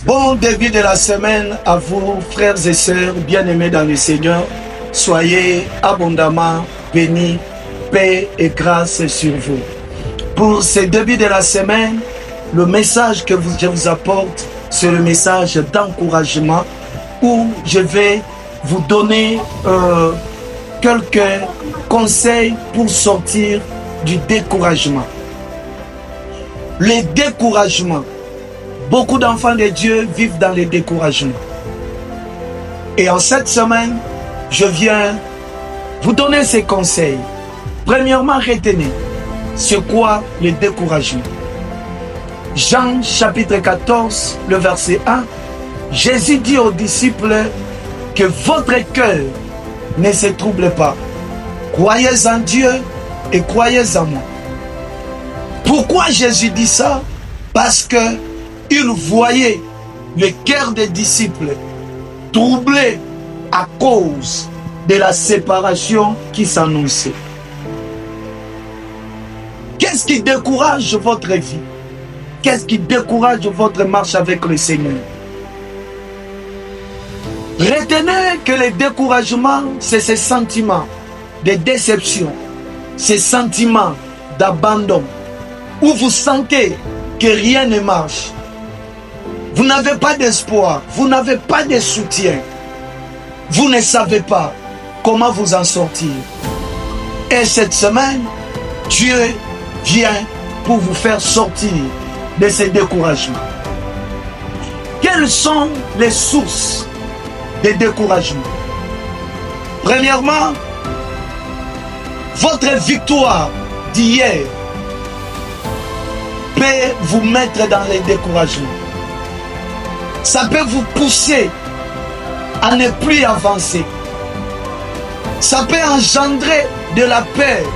Bon début de la semaine à vous, frères et sœurs bien-aimés dans le Seigneur. Soyez abondamment bénis, paix et grâce sur vous. Pour ce début de la semaine, le message que je vous apporte, c'est le message d'encouragement où je vais vous donner quelques conseils pour sortir du découragement. Le découragement. Beaucoup d'enfants de Dieu vivent dans le découragement. Et en cette semaine, je viens vous donner ces conseils. Premièrement, retenez, c'est quoi le découragement? Jean chapitre 14, le verset 1, Jésus dit aux disciples que votre cœur ne se trouble pas. Croyez en Dieu et croyez en moi. Pourquoi Jésus dit ça? Parce que il voyait le cœur des disciples troublé à cause de la séparation qui s'annonçait. Qu'est-ce qui décourage votre vie? Qu'est-ce qui décourage votre marche avec le Seigneur? Retenez que le découragement, c'est ces sentiments de déception, ces sentiments d'abandon, où vous sentez que rien ne marche. Vous n'avez pas d'espoir, vous n'avez pas de soutien. Vous ne savez pas comment vous en sortir. Et cette semaine, Dieu vient pour vous faire sortir de ces découragements. Quelles sont les sources de découragement? Premièrement, votre victoire d'hier peut vous mettre dans les découragements. Ça peut vous pousser à ne plus avancer. Ça peut engendrer de la peur.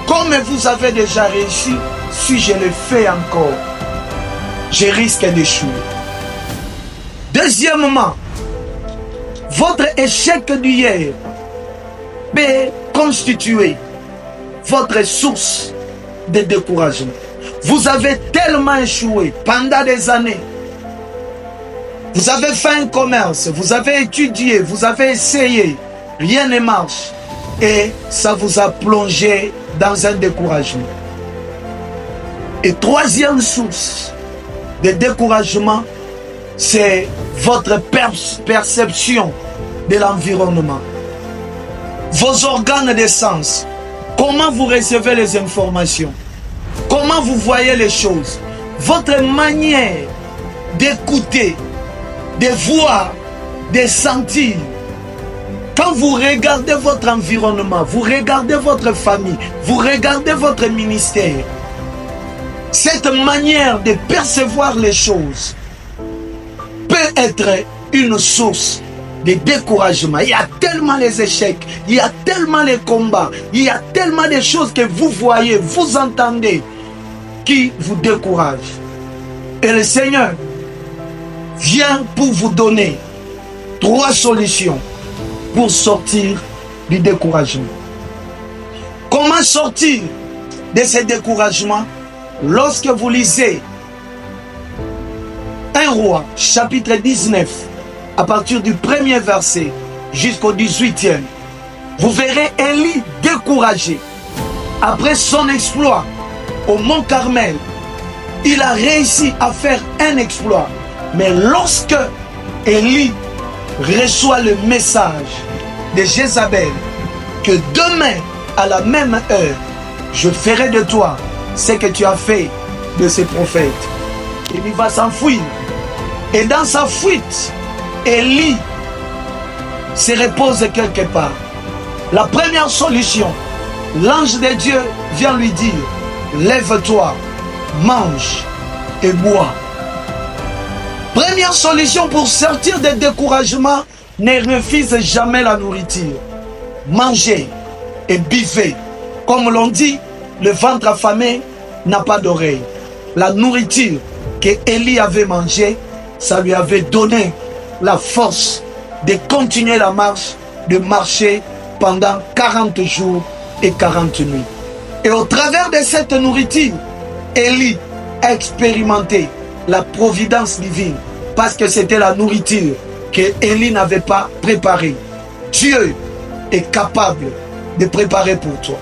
Comme vous avez déjà réussi, si je le fais encore, je risque d'échouer. Deuxièmement, votre échec d'hier peut constituer votre source de découragement. Vous avez tellement échoué pendant des années. Vous avez fait un commerce, vous avez étudié, vous avez essayé, rien ne marche. Et ça vous a plongé dans un découragement. Et troisième source de découragement, c'est votre perception de l'environnement. Vos organes de sens, comment vous recevez les informations, comment vous voyez les choses, votre manière d'écouter, de voir, de sentir. Quand vous regardez votre environnement, vous regardez votre famille, vous regardez votre ministère, cette manière de percevoir les choses peut être une source de découragement. Il y a tellement les échecs, il y a tellement les combats, il y a tellement de choses que vous voyez, vous entendez, qui vous découragent. Et le Seigneur vient pour vous donner 3 solutions pour sortir du découragement. Comment sortir de ce découragement? Lorsque vous lisez 1 Roi, chapitre 19, à partir du 1er verset jusqu'au 18e, vous verrez Élie découragé. Après son exploit au Mont Carmel, il a réussi à faire un exploit. Mais lorsque Élie reçoit le message de Jézabel que demain à la même heure, je ferai de toi ce que tu as fait de ces prophètes, il va s'enfuir. Et dans sa fuite, Élie se repose quelque part. La première solution, l'ange de Dieu vient lui dire, lève-toi, mange et bois. Première solution pour sortir des découragements, ne refuse jamais la nourriture. Mangez et buvez. Comme l'on dit, le ventre affamé n'a pas d'oreille. La nourriture que Élie avait mangée, ça lui avait donné la force de continuer la marche, de marcher pendant 40 jours et 40 nuits. Et au travers de cette nourriture, Élie a expérimenté la providence divine. parce que c'était la nourriture que Élie n'avait pas préparée. Dieu est capable de préparer pour toi.